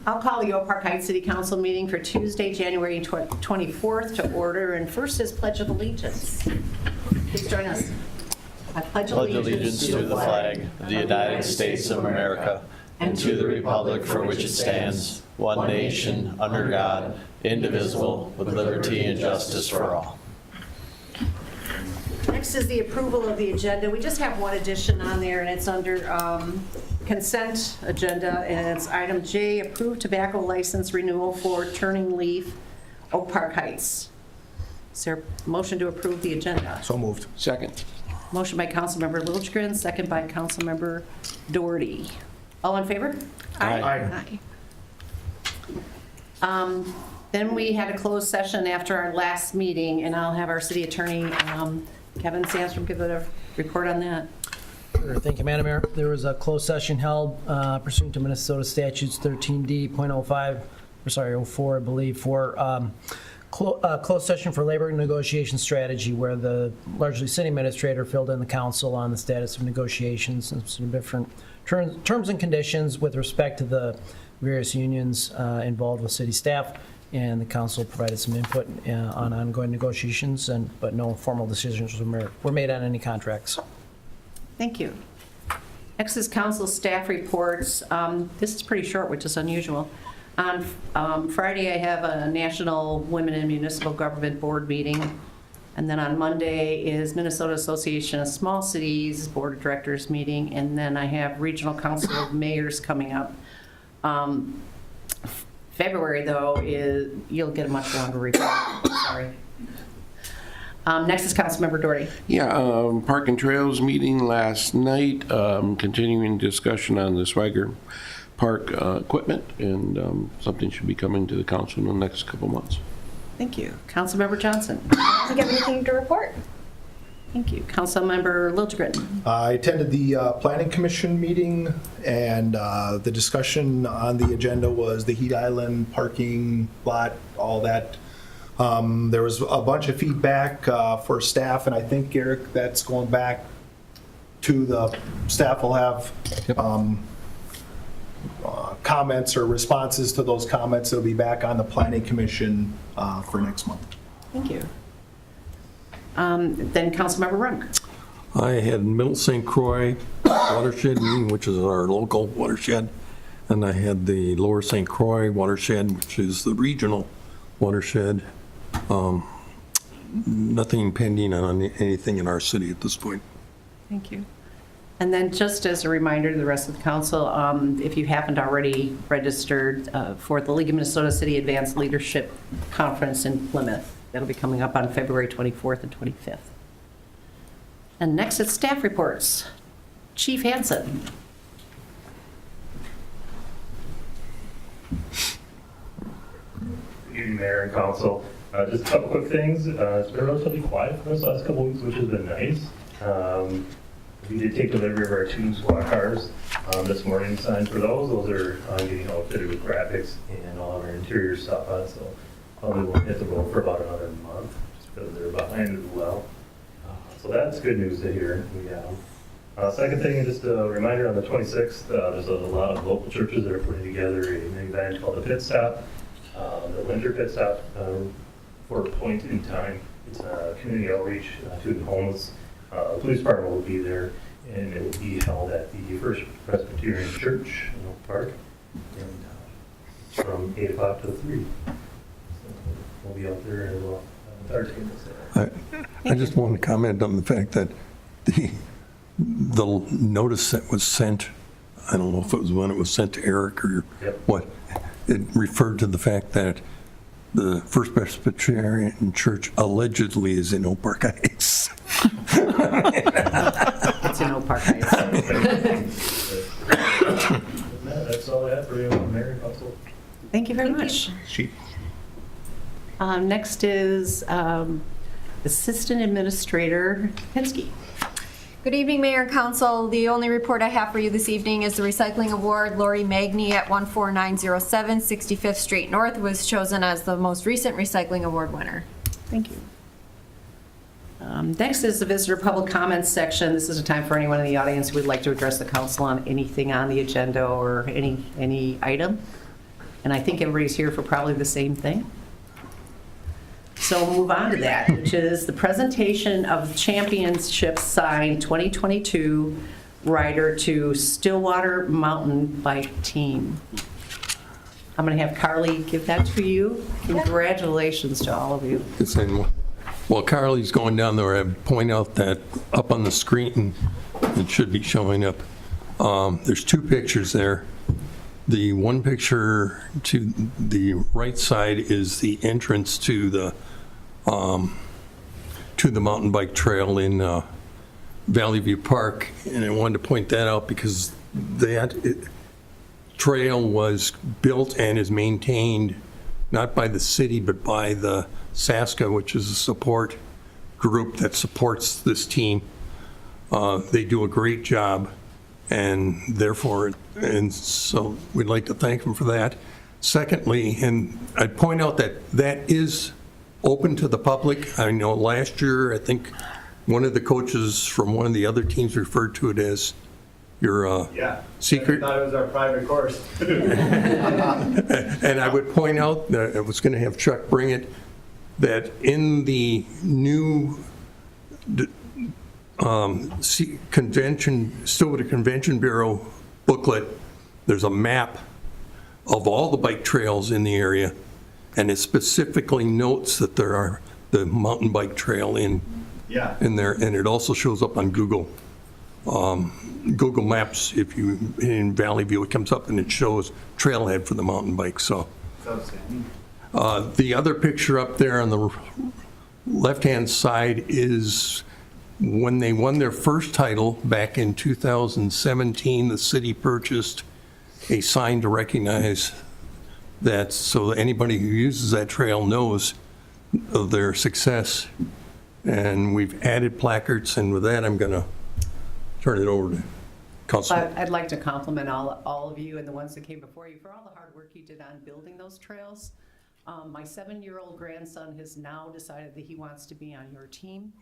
I'll call the Oak Park Heights City Council meeting for Tuesday, January 24th to order, and first is Pledge of Allegiance. Please join us. I pledge allegiance to the flag of the United States of America and to the republic for which it stands, one nation, under God, indivisible, with liberty and justice for all. Next is the approval of the agenda. We just have one addition on there, and it's under consent agenda, and it's item J, approved tobacco license renewal for Turning Leaf, Oak Park Heights. Is there a motion to approve the agenda? So moved. Second. Motion by Councilmember Liljegren, second by Councilmember Doherty. All in favor? Aye. Then we had a closed session after our last meeting, and I'll have our city attorney, Kevin Sandstrom, give a report on that. Sure. Thank you, Madam Mayor. There was a closed session held pursuant to Minnesota statutes 13D.04, I believe, for closed session for labor negotiation strategy, where the largely city administrator filled in the council on the status of negotiations and some different terms and conditions with respect to the various unions involved with city staff. And the council provided some input on ongoing negotiations, but no formal decisions were made on any contracts. Thank you. Next is council staff reports. This is pretty short, which is unusual. On Friday, I have a National Women in Municipal Government Board meeting. And then on Monday is Minnesota Association of Small Cities Board of Directors meeting. And then I have Regional Council of Mayors coming up. February, though, you'll get a much longer report. Sorry. Next is Councilmember Doherty. Yeah, Park and Trails meeting last night, continuing discussion on the Swagger Park equipment, and something should be coming to the council in the next couple months. Thank you. Councilmember Johnson. I don't have anything to report. Thank you. Councilmember Liljegren. I attended the Planning Commission meeting, and the discussion on the agenda was the Heat Island parking lot, all that. There was a bunch of feedback for staff, and I think, Eric, that's going back to the staff will have comments or responses to those comments. It'll be back on the Planning Commission for next month. Thank you. Then Councilmember Runk. I had Middle St. Croix watershed meeting, which is our local watershed, and I had the Lower St. Croix watershed, which is the regional watershed. Nothing pending on anything in our city at this point. Thank you. And then just as a reminder to the rest of the council, if you haven't already registered for the League of Minnesota City Advanced Leadership Conference in Plymouth, that'll be coming up on February 24th and 25th. And next is staff reports. Chief Hansen. Good evening, Mayor and Council. Just a couple quick things. It's been relatively quiet for us last couple weeks, which has been nice. We did take delivery of our 2 squad cars this morning. Signed for those. Those are getting outfitted with graphics and all of our interior stuff on, so probably won't hit the road for about another month, just because they're behind as well. So that's good news to hear. Second thing is just a reminder, on the 26th, there's a lot of local churches that are putting together an event called the Pit Stop, the Winter Pit Stop, for a point in time. It's a community outreach to the homeless. The police department will be there, and it will be held at the First Presbyterian Church in Oak Park, and from 8 o'clock to 3. So we'll be out there and we'll entertain us there. I just want to comment on the fact that the notice that was sent, I don't know if it was when it was sent to Eric or what, it referred to the fact that the First Presbyterian Church allegedly is in Oak Park Heights. It's in Oak Park Heights. That's all I have for you, Mayor and Council. Thank you very much. Next is Assistant Administrator Pinsky. Good evening, Mayor and Council. The only report I have for you this evening is the Recycling Award. Lori Magny at 14907 65th Street North was chosen as the most recent Recycling Award winner. Thank you. Next is the visitor public comments section. This is a time for anyone in the audience who would like to address the council on anything on the agenda or any item. And I think everybody's here for probably the same thing. So we'll move on to that, which is the presentation of championship sign 2022 rider to Stillwater Mountain Bike Team. I'm going to have Carly give that to you. Congratulations to all of you. It's in- While Carly's going down there, I point out that up on the screen, it should be showing up, there's two pictures there. The one picture to the right side is the entrance to the mountain bike trail in Valley View Park, and I wanted to point that out because that trail was built and is maintained not by the city, but by the SASCA, which is a support group that supports this team. They do a great job, and therefore, and so we'd like to thank them for that. Secondly, and I'd point out that that is open to the public. I know last year, I think one of the coaches from one of the other teams referred to it as your secret. I thought it was our private course. And I would point out, I was going to have Chuck bring it, that in the new Stillwater Convention Bureau booklet, there's a map of all the bike trails in the area, and it specifically notes that there are the mountain bike trail in there, and it also shows up on Google Maps. If you in Valley View, it comes up and it shows trailhead for the mountain bike. So the other picture up there on the left-hand side is when they won their first title back in 2017. The city purchased a sign to recognize that, so that anybody who uses that trail knows of their success. And we've added placards, and with that, I'm going to turn it over to Councilman. I'd like to compliment all of you and the ones that came before you for all the hard work you did on building those trails. My 7-year-old grandson has now decided that he wants to be on your team.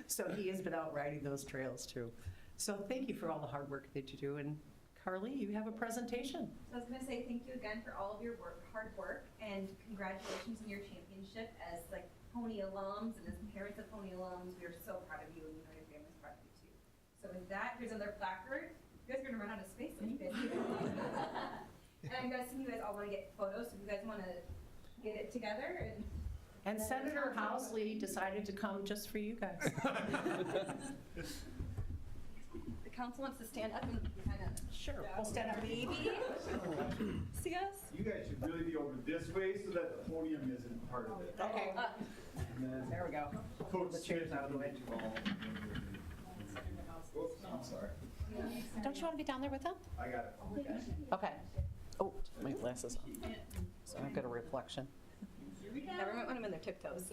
So he has been out riding those trails too. So thank you for all the hard work that you do. And Carly, you have a presentation. So I was going to say thank you again for all of your hard work, and congratulations on your championship. As like Pony alums and as parents of Pony alums, we are so proud of you, and we know your family's proud of you too. So with that, here's another placard. You guys are going to run out of space when you guys do that. And I'm guessing you guys all want to get photos, so if you guys want to get it together. And Senator Housley decided to come just for you guys. The council wants to stand up and kind of Sure, we'll stand up. maybe see us. You guys should really be over this way so that the podium isn't part of it. Okay, And then there we go. Coach The chairs out of the way. Whoops, I'm sorry. Don't you want to be down there with them? I got it. Okay. Oh, my glasses on. So I've got a reflection. Never mind when I'm in their tiptoes.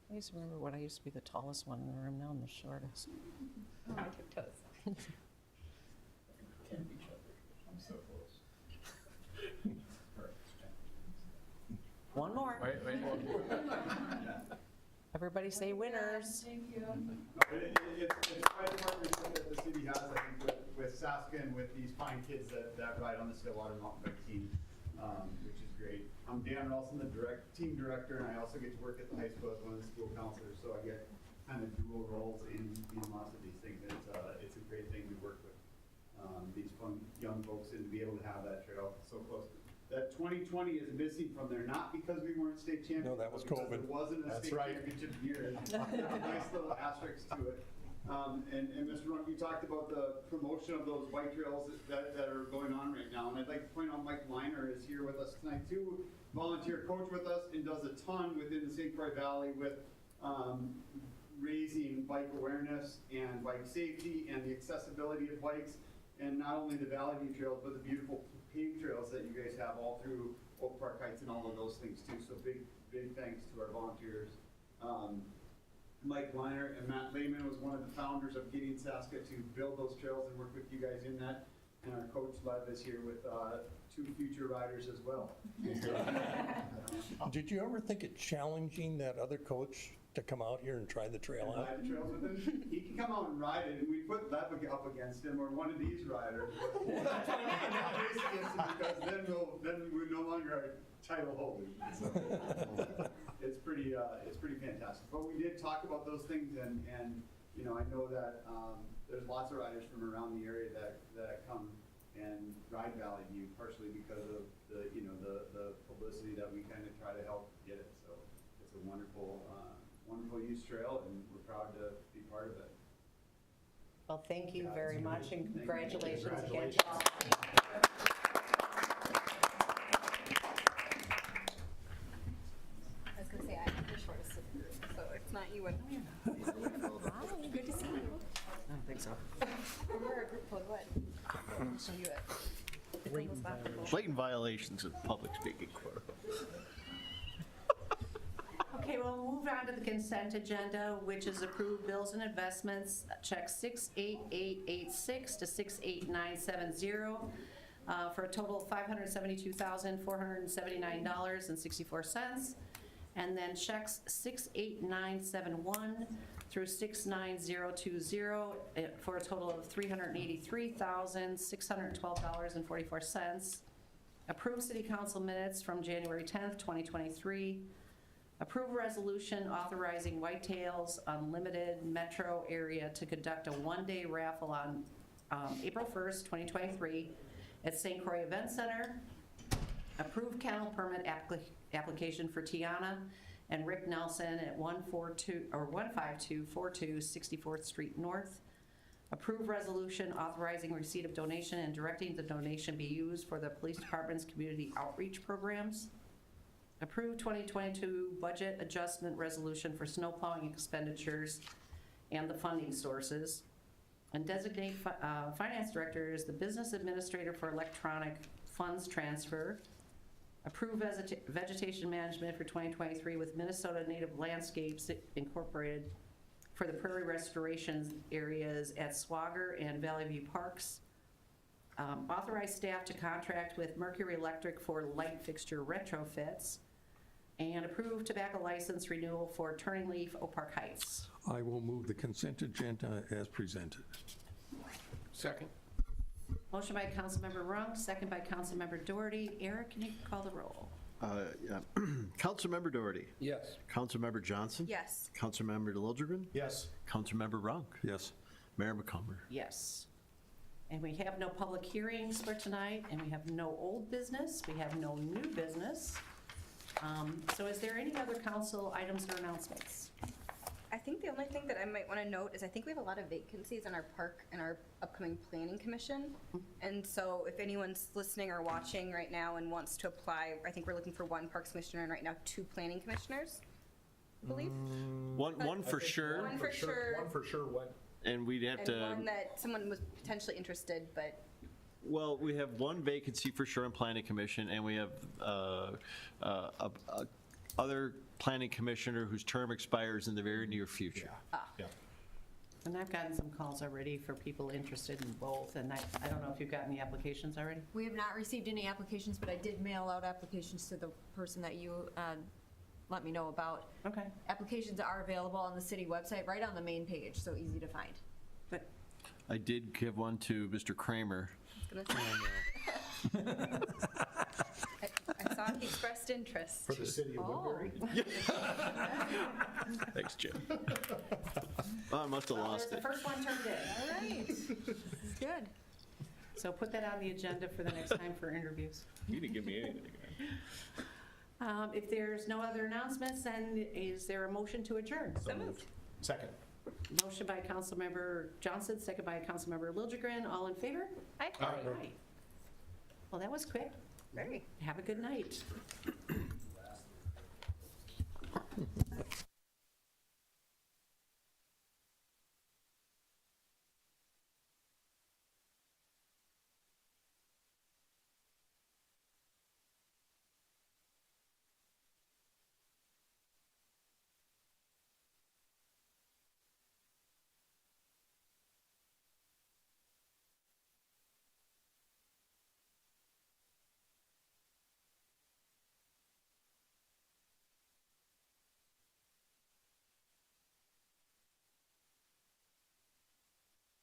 I used to remember when I used to be the tallest one in the room, now I'm the shortest. Oh, my tiptoes. Can't beat each other. I'm so close. One more. Everybody say winners. It's quite a partnership that the city has, I think, with SASCA and with these fine kids that ride on the Stillwater Mountain Bike team, which is great. I'm Dan Ralston, the team director, and I also get to work at the high school as one of the school counselors, so I get kind of dual roles in lots of these things. It's a great thing to work with these fun young folks and to be able to have that trail so close. That 2020 is missing from there, not because we weren't state champions. No, that was but because COVID. It wasn't a state championship year. Nice little asterisk to it. And Mr. Runk, you talked about the promotion of those bike trails that are going on right now. And I'd like to point out Mike Liner is here with us tonight too. Volunteer coach with us and does a ton within the St. Croix Valley with raising bike awareness and bike safety and the accessibility of bikes. And not only the Valley View trails, but the beautiful paved trails that you guys have all through Oak Park Heights and all of those things too. So big thanks to our volunteers. Mike Liner and Matt Lehman was one of the founders of Gideon SASCA to build those trails and work with you guys in that. And our coach Lev is here with 2 future riders as well. Did you ever think it challenging that other coach to come out here and try the trail and out? ride the trails with him. He can come out and ride it, and we put Lev up against him, or one of these riders. That's why we put that race against him, because then we're no longer title holders. So, it's pretty fantastic. But we did talk about those things, and you know, I know that there's lots of riders from around the area that come and ride Valley View, partially because of the publicity that we kind of try to help get it. So it's a wonderful youth trail, and we're proud to be part of it. Well, thank you Yeah, very it's much, and Thank you. congratulations again. Congratulations. I was gonna say, I'm the shortest of the group, so it's not you and. Hi, good to see you. I don't think so. We're a group full of what? I'll show you it. It's almost laughable. Blatant violations of public speaking quota. Okay, well, we'll move on to the consent agenda, which is approved bills and investments, check 68886 to 68970, for a total of $572,479.64. And then checks 68971 through 69020 for a total of $383,612.44. Approved city council minutes from January 10th, 2023. Approve resolution authorizing Whitetails Unlimited metro area to conduct a one-day raffle on April 1st, 2023 at St. Croix Event Center. Approve kennel permit application for Tiana and Rick Nelson at 15242 64th Street North. Approve resolution authorizing receipt of donation and directing the donation be used for the police department's community outreach programs. Approve 2022 budget adjustment resolution for snow plowing expenditures and the funding sources. And designate finance director as the business administrator for electronic funds transfer. Approve vegetation management for 2023 with Minnesota Native Landscapes Incorporated for the prairie restoration areas at Swagger and Valley View Parks. Authorize staff to contract with Mercury Electric for light fixture retrofits. And approve tobacco license renewal for Turning Leaf, Oak Park Heights. I will move the consent agenda as presented. Second. Motion by Councilmember Runk, second by Councilmember Doherty. Eric, can you call the roll? Councilmember Doherty. Yes. Councilmember Johnson. Yes. Councilmember Liljegren. Yes. Councilmember Runk. Yes. Mayor McCumber. Yes. And we have no public hearings for tonight, and we have no old business. We have no new business. So is there any other council items or announcements? I think the only thing that I might want to note is I think we have a lot of vacancies in our park and our upcoming planning commission. And so if anyone's listening or watching right now and wants to apply, I think we're looking for one parks commissioner and right now 2 planning commissioners, I believe. One for sure, One for sure. One for sure, what? and we'd have And one to, that someone was potentially interested, but well, we have one vacancy for sure in planning commission, and we have other planning commissioner whose term expires in the very near future. Yeah. And I've gotten some calls already for people interested in both, and I don't know if you've gotten the applications already? We have not received any applications, but I did mail out applications to the person that you let me know about. Okay. Applications are available on the city website, right on the main page, so easy to find. But I did give one to Mr. Kramer. I saw he expressed interest. For the city of Woodbury? Thanks, Jim. Oh, I must have there's lost the it. first one turned in. All right. This is good. So put that on the agenda for the next time for interviews. You didn't give me anything. If there's no other announcements, then is there a motion to adjourn? So moved. Second. Motion by Councilmember Johnson, second by Councilmember Liljegren. All in favor? Hi. Aye. Well, that was quick. Very. Have a good night.